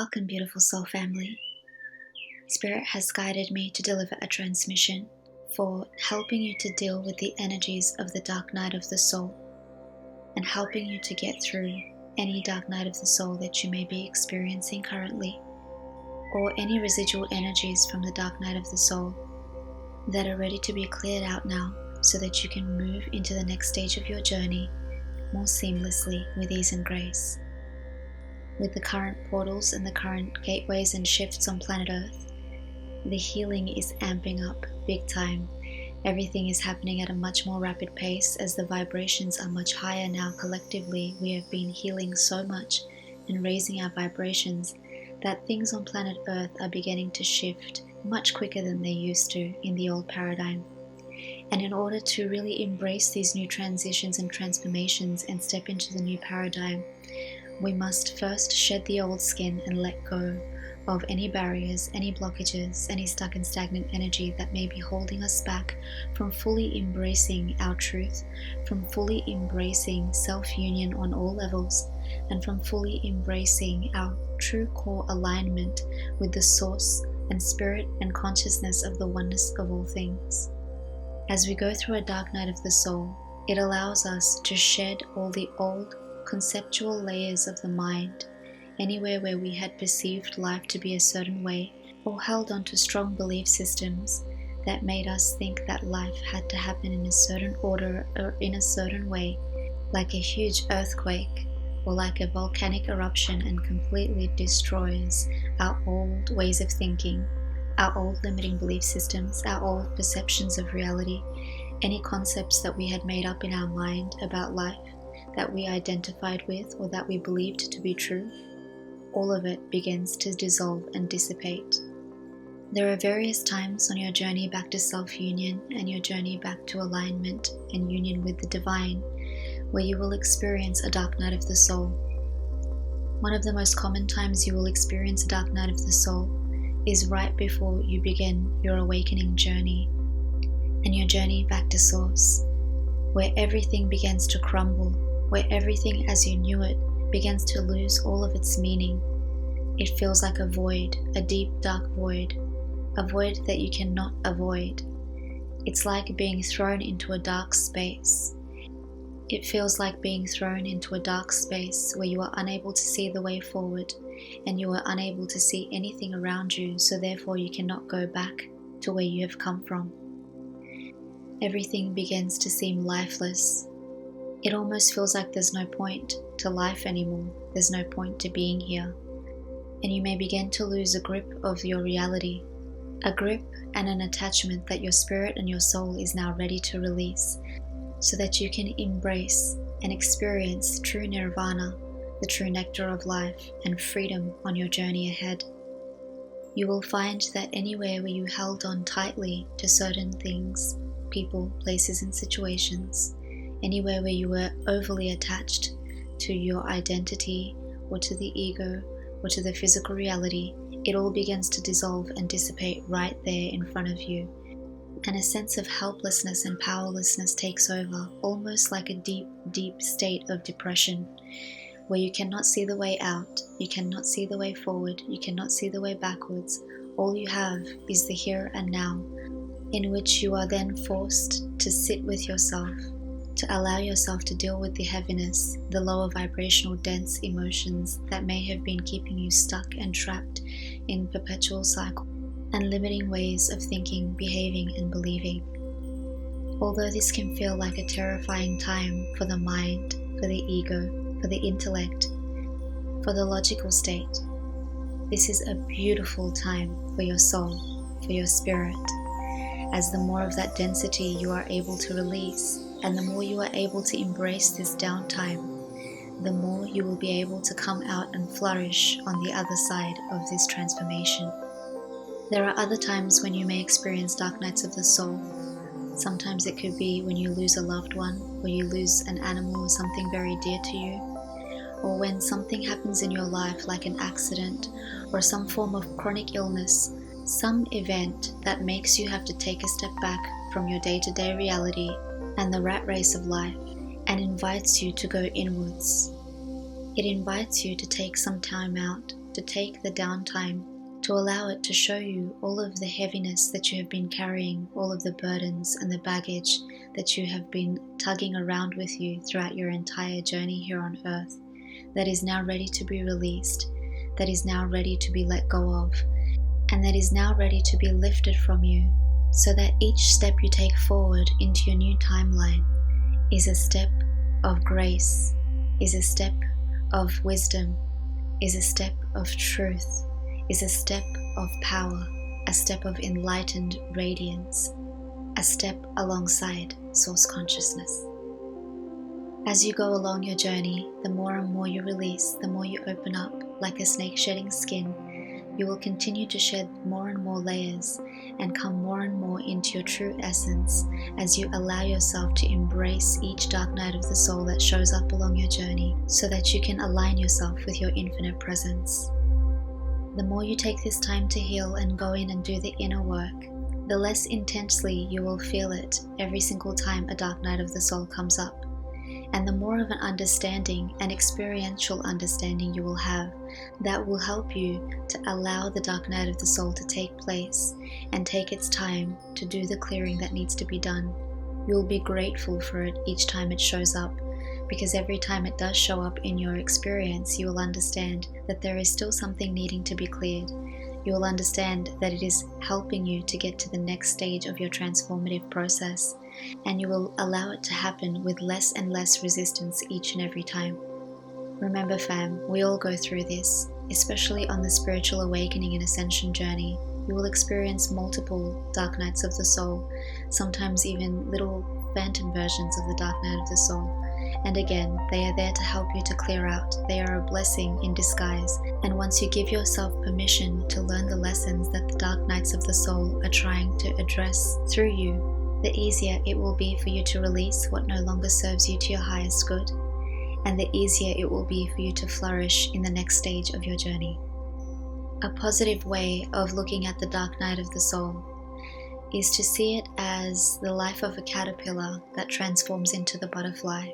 Welcome, beautiful soul family. Spirit has guided me to deliver a transmission for helping you to deal with the energies of the dark night of the soul and helping you to get through any dark night of the soul that you may be experiencing currently, or any residual energies from the dark night of the soul that are ready to be cleared out now so that you can move into the next stage of your journey more seamlessly with ease and grace. With the current portals and the current gateways and shifts on planet Earth, the healing is amping up big time. Everything is happening at a much more rapid pace as the vibrations are much higher now. Collectively, we have been healing so much and raising our vibrations that things on planet Earth are beginning to shift much quicker than they used to in the old paradigm. And in order to really embrace these new transitions and transformations and step into the new paradigm, we must first shed the old skin and let go of any barriers, any blockages, any stuck and stagnant energy that may be holding us back from fully embracing our truth, from fully embracing self-union on all levels, and from fully embracing our true core alignment with the source and spirit and consciousness of the oneness of all things. As we go through a dark night of the soul, it allows us to shed all the old conceptual layers of the mind, anywhere where we had perceived life to be a certain way or held on to strong belief systems that made us think that life had to happen in a certain order or in a certain way, like a huge earthquake or like a volcanic eruption, and completely destroys our old ways of thinking, our old limiting belief systems, our old perceptions of reality, any concepts that we had made up in our mind about life that we identified with or that we believed to be true. All of it begins to dissolve and dissipate. There are various times on your journey back to self-union and your journey back to alignment and union with the divine where you will experience a dark night of the soul. One of the most common times you will experience a dark night of the soul is right before you begin your awakening journey and your journey back to source, where everything begins to crumble, where everything as you knew it begins to lose all of its meaning. It feels like a void, a deep dark void, a void that you cannot avoid. It's like being thrown into a dark space. It feels like being thrown into a dark space where you are unable to see the way forward and you are unable to see anything around you, so therefore you cannot go back to where you have come from. Everything begins to seem lifeless. It almost feels like there's no point to life anymore. There's no point to being here. And you may begin to lose a grip of your reality, a grip and an attachment that your spirit and your soul is now ready to release, so that you can embrace and experience true nirvana, the true nectar of life and freedom on your journey ahead. You will find that anywhere where you held on tightly to certain things, people, places and situations, anywhere where you were overly attached to your identity or to the ego or to the physical reality, it all begins to dissolve and dissipate right there in front of you. And a sense of helplessness and powerlessness takes over, almost like a deep, deep state of depression, where you cannot see the way out, you cannot see the way forward, you cannot see the way backwards. All you have is the here and now, in which you are then forced to sit with yourself, to allow yourself to deal with the heaviness, the lower vibrational dense emotions that may have been keeping you stuck and trapped in perpetual cycle and limiting ways of thinking, behaving and believing. Although this can feel like a terrifying time for the mind, for the ego, for the intellect, for the logical state, this is a beautiful time for your soul, for your spirit, as the more of that density you are able to release and the more you are able to embrace this downtime, the more you will be able to come out and flourish on the other side of this transformation. There are other times when you may experience dark nights of the soul. Sometimes it could be when you lose a loved one, or you lose an animal or something very dear to you, or when something happens in your life like an accident or some form of chronic illness, some event that makes you have to take a step back from your day-to-day reality and the rat race of life and invites you to go inwards. It invites you to take some time out to take the downtime to allow it to show you all of the heaviness that you have been carrying, all of the burdens and the baggage that you have been tugging around with you throughout your entire journey here on earth, that is now ready to be released, that is now ready to be let go of, and that is now ready to be lifted from you, so that each step you take forward into your new timeline is a step of grace, is a step of wisdom, is a step of truth, is a step of power, a step of enlightened radiance, a step alongside source consciousness. As you go along your journey, the more and more you release, the more you open up like a snake shedding skin, you will continue to shed more and more layers and come more and more into your true essence as you allow yourself to embrace each dark night of the soul that shows up along your journey, so that you can align yourself with your infinite presence. The more you take this time to heal and go in and do the inner work, the less intensely you will feel it every single time a dark night of the soul comes up. And the more of an understanding and experiential understanding you will have, that will help you to allow the dark night of the soul to take place and take its time to do the clearing that needs to be done. You will be grateful for it each time it shows up, because every time it does show up in your experience, you will understand that there is still something needing to be cleared. You will understand that it is helping you to get to the next stage of your transformative process, and you will allow it to happen with less and less resistance each and every time. Remember fam, we all go through this, especially on the spiritual awakening and ascension journey. You will experience multiple dark nights of the soul, sometimes even little phantom versions of the dark night of the soul. And again, they are there to help you to clear out. They are a blessing in disguise. And once you give yourself permission to learn the lessons that the dark nights of the soul are trying to address through you, the easier it will be for you to release what no longer serves you to your highest good, and the easier it will be for you to flourish in the next stage of your journey. A positive way of looking at the dark night of the soul is to see it as the life of a caterpillar that transforms into the butterfly.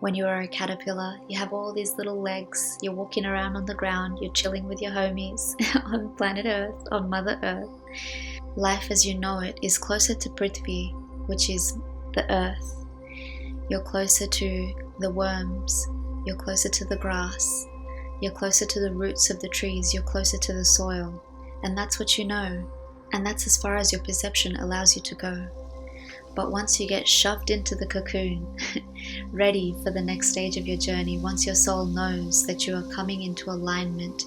When you are a caterpillar, you have all these little legs, you're walking around on the ground, you're chilling with your homies on planet Earth, on Mother Earth. Life as you know it is closer to Prithvi, which is the earth. You're closer to the worms, you're closer to the grass, you're closer to the roots of the trees, you're closer to the soil. And that's what you know, and that's as far as your perception allows you to go. But once you get shoved into the cocoon, ready for the next stage of your journey, once your soul knows that you are coming into alignment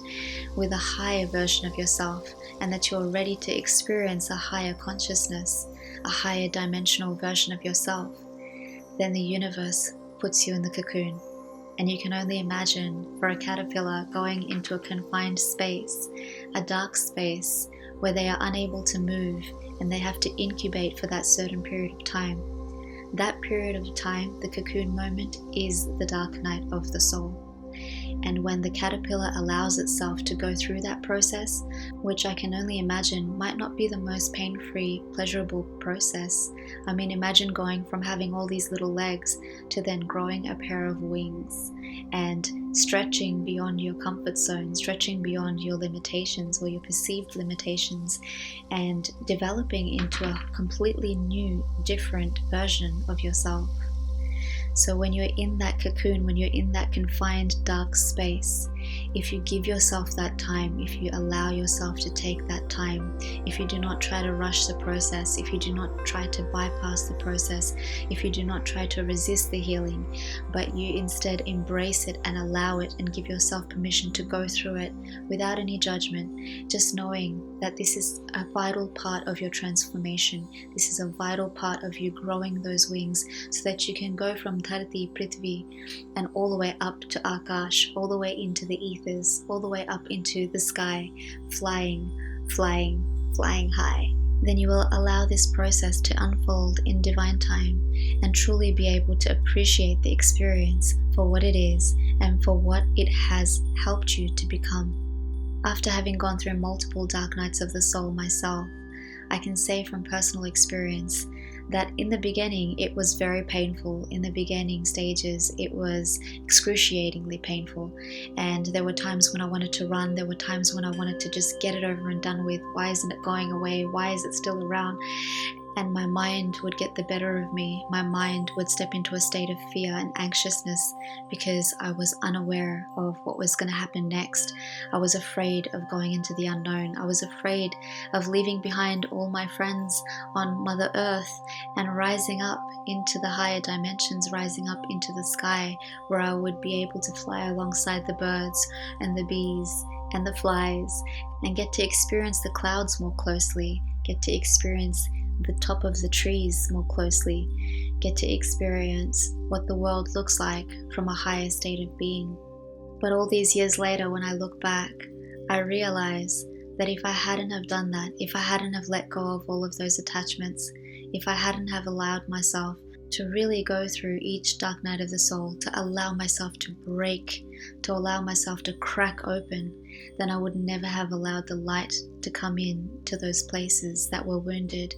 with a higher version of yourself, and that you are ready to experience a higher consciousness, a higher dimensional version of yourself, then the universe puts you in the cocoon. And you can only imagine for a caterpillar going into a confined space, a dark space where they are unable to move and they have to incubate for that certain period of time. That period of time, the cocoon moment, is the dark night of the soul. And when the caterpillar allows itself to go through that process, which I can only imagine might not be the most pain-free, pleasurable process. I mean, imagine going from having all these little legs to then growing a pair of wings and stretching beyond your comfort zone, stretching beyond your limitations or your perceived limitations, and developing into a completely new, different version of yourself. So when you're in that cocoon, when you're in that confined dark space, if you give yourself that time, if you allow yourself to take that time, if you do not try to rush the process, if you do not try to bypass the process, if you do not try to resist the healing, but you instead embrace it and allow it and give yourself permission to go through it without any judgment, just knowing that this is a vital part of your transformation. This is a vital part of you growing those wings so that you can go from Dharati, Prithvi, and all the way up to Akash, all the way into the ethers, all the way up into the sky, flying high. Then you will allow this process to unfold in divine time and truly be able to appreciate the experience for what it is and for what it has helped you to become. After having gone through multiple dark nights of the soul myself, I can say from personal experience that in the beginning it was very painful. In the beginning stages it was excruciatingly painful, and there were times when I wanted to run, there were times when I wanted to just get it over and done with. Why isn't it going away? Why is it still around? And my mind would get the better of me. My mind would step into a state of fear and anxiousness because I was unaware of what was going to happen next. I was afraid of going into the unknown. I was afraid of leaving behind all my friends on Mother Earth and rising up into the higher dimensions, rising up into the sky, where I would be able to fly alongside the birds and the bees and the flies and get to experience the clouds more closely, get to experience the top of the trees more closely, get to experience what the world looks like from a higher state of being. But all these years later, when I look back, I realize that if I hadn't have done that, if I hadn't have let go of all of those attachments, if I hadn't have allowed myself to really go through each dark night of the soul, to allow myself to break, to allow myself to crack open, then I would never have allowed the light to come in to those places that were wounded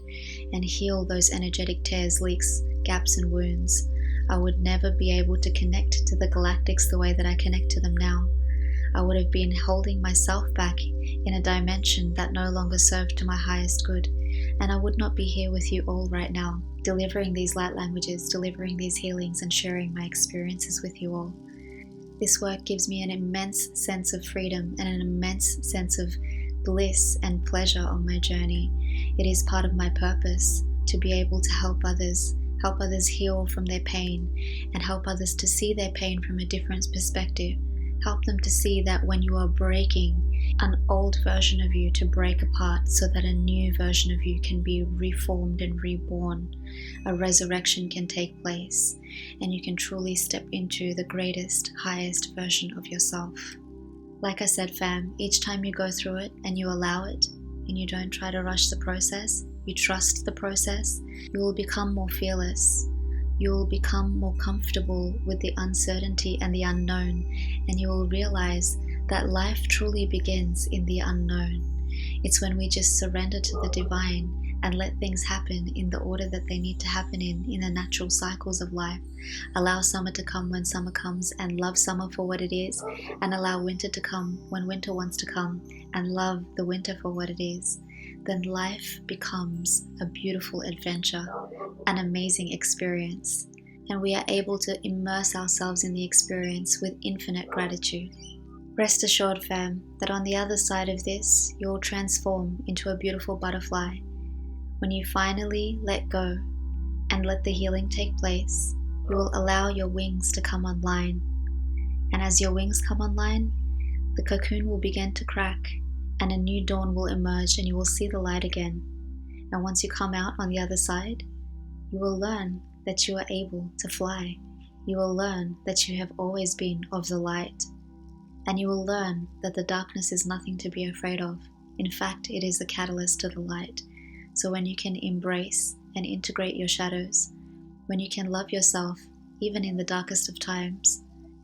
and heal those energetic tears, leaks, gaps and wounds. I would never be able to connect to the galactics the way that I connect to them now. I would have been holding myself back in a dimension that no longer served to my highest good, and I would not be here with you all right now, delivering these light languages, delivering these healings and sharing my experiences with you all. This work gives me an immense sense of freedom and an immense sense of bliss and pleasure on my journey. It is part of my purpose to be able to help others heal from their pain and help others to see their pain from a different perspective. Help them to see that when you are breaking an old version of you to break apart so that a new version of you can be reformed and reborn, a resurrection can take place and you can truly step into the greatest, highest version of yourself. Like I said, fam, each time you go through it and you allow it and you don't try to rush the process, you trust the process, you will become more fearless. You will become more comfortable with the uncertainty and the unknown, and you will realize that life truly begins in the unknown. It's when we just surrender to the divine and let things happen in the order that they need to happen in the natural cycles of life. Allow summer to come when summer comes and love summer for what it is, and allow winter to come when winter wants to come and love the winter for what it is. Then life becomes a beautiful adventure, an amazing experience, and we are able to immerse ourselves in the experience with infinite gratitude. Rest assured, fam, that on the other side of this, you will transform into a beautiful butterfly. When you finally let go and let the healing take place, you will allow your wings to come online. And as your wings come online, the cocoon will begin to crack and a new dawn will emerge and you will see the light again. And once you come out on the other side, you will learn that you are able to fly. You will learn that you have always been of the light. And you will learn that the darkness is nothing to be afraid of. In fact, it is a catalyst to the light. So when you can embrace and integrate your shadows, when you can love yourself, even in the darkest of times,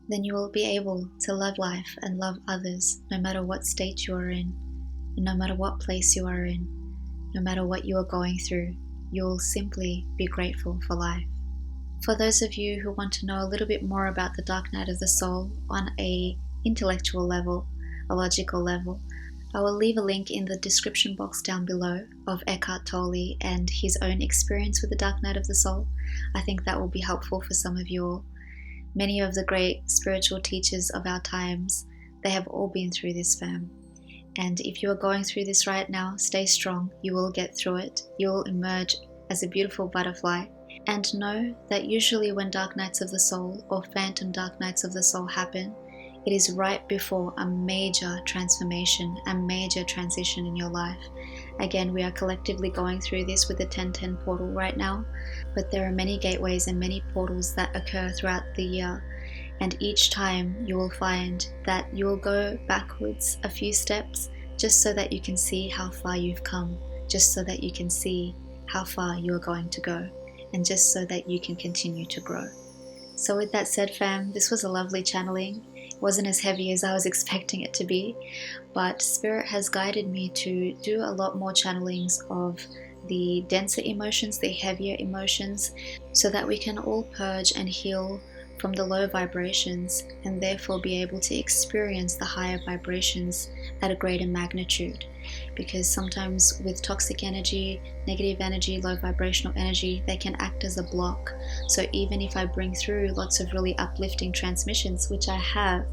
then you will be able to love life and love others no matter what state you are in, and no matter what place you are in, no matter what you are going through, you will simply be grateful for life. For those of you who want to know a little bit more about the dark night of the soul on an intellectual level, a logical level, I will leave a link in the description box down below of Eckhart Tolle and his own experience with the dark night of the soul. I think that will be helpful for some of you all. Many of the great spiritual teachers of our times, they have all been through this, fam. And if you are going through this right now, stay strong. You will get through it. You will emerge as a beautiful butterfly. And know that usually when dark nights of the soul or phantom dark nights of the soul happen, it is right before a major transformation, a major transition in your life. Again, we are collectively going through this with the 1010 portal right now, but there are many gateways and many portals that occur throughout the year. And each time you will find that you will go backwards a few steps just so that you can see how far you've come, just so that you can see how far you are going to go, and just so that you can continue to grow. So with that said, fam, this was a lovely channeling. wasn't as heavy as I was expecting it to be, but Spirit has guided me to do a lot more channelings of the denser emotions, the heavier emotions, so that we can all purge and heal from the low vibrations and therefore be able to experience the higher vibrations at a greater magnitude. Because sometimes with toxic energy, negative energy, low vibrational energy, they can act as a block. So even if I bring through lots of really uplifting transmissions, which I have,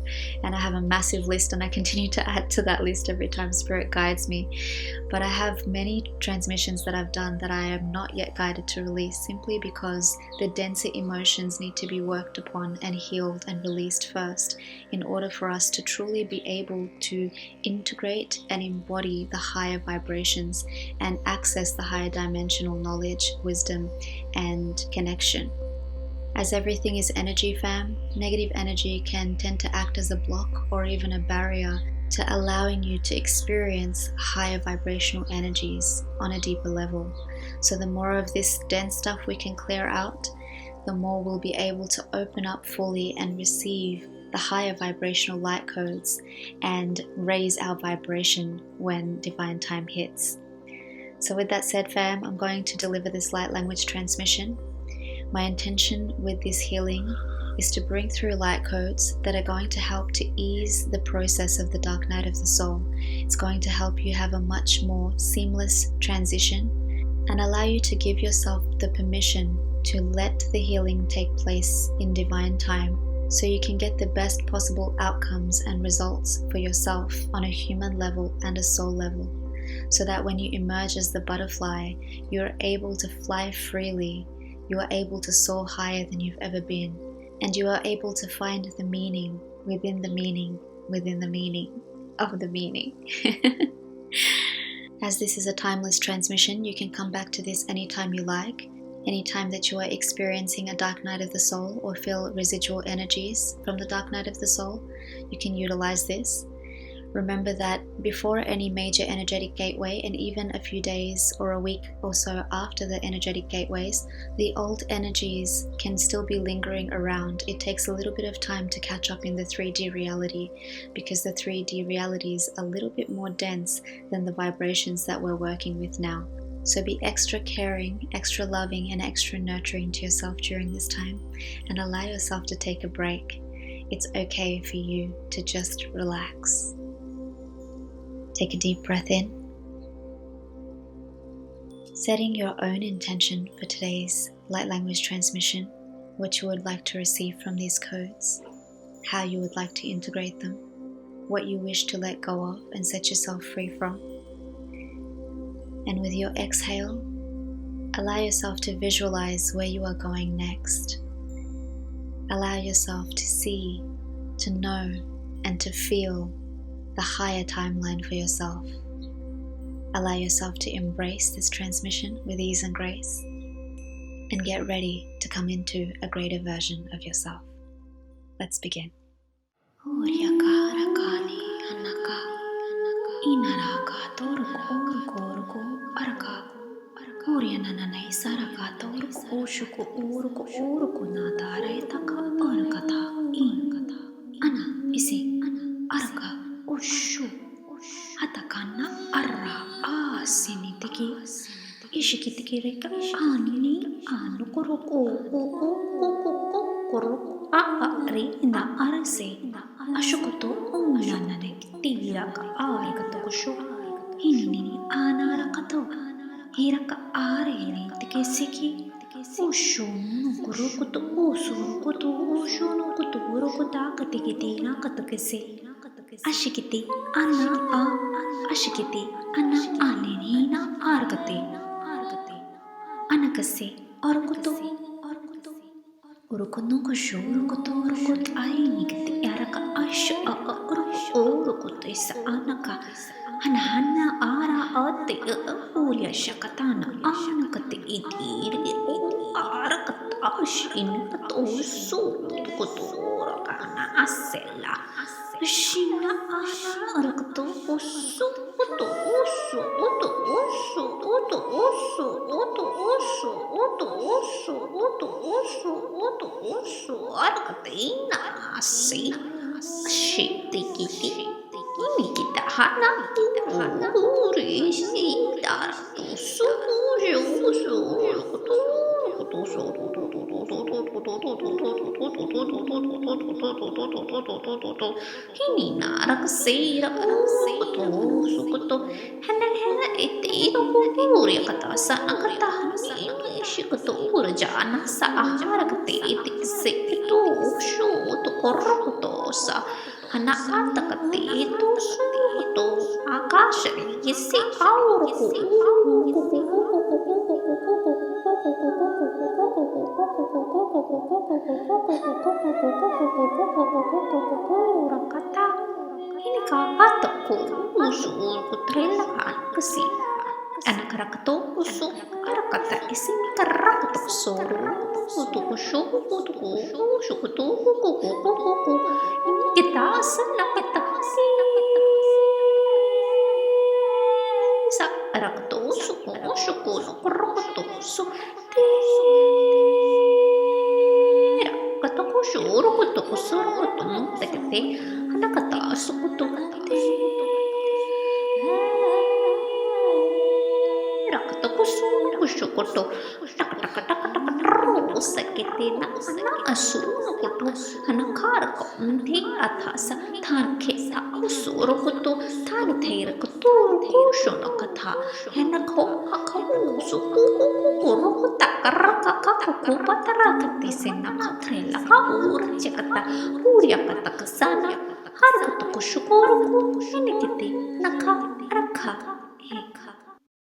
and I have a massive list and I continue to add to that list every time Spirit guides me, but I have many transmissions that I've done that I am not yet guided to release, simply because the denser emotions need to be worked upon and healed and released first in order for us to truly be able to integrate and embody the higher vibrations and access the higher dimensional knowledge, wisdom, and connection. As everything is energy, fam, negative energy can tend to act as a block or even a barrier to allowing you to experience higher vibrational energies on a deeper level. So the more of this dense stuff we can clear out, the more we'll be able to open up fully and receive the higher vibrational light codes and raise our vibration when divine time hits. So with that said, fam, I'm going to deliver this light language transmission. My intention with this healing is to bring through light codes that are going to help to ease the process of the dark night of the soul. It's going to help you have a much more seamless transition and allow you to give yourself the permission to let the healing take place in divine time, so you can get the best possible outcomes and results for yourself on a human level and a soul level, so that when you emerge as the butterfly, you're able to fly freely, you are able to soar higher than you've ever been, and you are able to find the meaning within the meaning within the meaning of the meaning. As this is a timeless transmission, you can come back to this anytime you like. Anytime that you are experiencing a dark night of the soul or feel residual energies from the dark night of the soul, you can utilize this. Remember that before any major energetic gateway, and even a few days or a week or so after the energetic gateways, the old energies can still be lingering around. It takes a little bit of time to catch up in the 3D reality, because the 3D reality is a little bit more dense than the vibrations that we're working with now. So be extra caring, extra loving, and extra nurturing to yourself during this time, and allow yourself to take a break. It's okay for you to just relax. Take a deep breath in, setting your own intention for today's light language transmission, what you would like to receive from these codes, how you would like to integrate them, what you wish to let go of and set yourself free from. And with your exhale, allow yourself to visualize where you are going next. Allow yourself to see, to know, and to feel the higher timeline for yourself. Allow yourself to embrace this transmission with ease and grace, and get ready to come into a greater version of yourself. Let's begin. Hatakana arra asinitiki ishikitikireka ani anukuruku kuruku ari na arase ashukuto unanane tiraka arikatokushu hinini anarakato hiraka arini tikisiki ushunu kurukutu usurukutu ushunu kuturukuta katikitira katakisi ashikiti ana ashikiti ana anina argate anakase orkutu urukutu kushu urukutu ainikti yaraka ashu urukutu isa anaka hana ara ate uria shakatana anakate idiri arakata ashin katosu kutura kana asela Shina arakato osu oto osu oto osu oto osu oto osu oto osu oto osu oto osu arakatina asi Shitikiti. Ini kita hana urisita tu suju Hini narak seira sukuto hana hana iti uri kata sana kata ini shikuto urjana sa ahara kate iti sekitu shu to korroto sa hana kata kate itu sukuto akasha yesi aurku orang kata ini kataku usul kutrela kan kesi anak rakato usul anak kata isim karakuto soru tuku syuku ini kita senang kita sa rakato syuku karakuto so kataku syuru kutu suru kutu tekete anak kata sukutu kataku suru syukutu tak sakete na asu kutu anak kar ko mti athasa than ke ta suru kutu than their kutu kushona katha hena ko akhu suku ko takar ku patara kati sena khatrela ka ur chekata urya kata kasana har kutu syukur ini kiti nakha rakha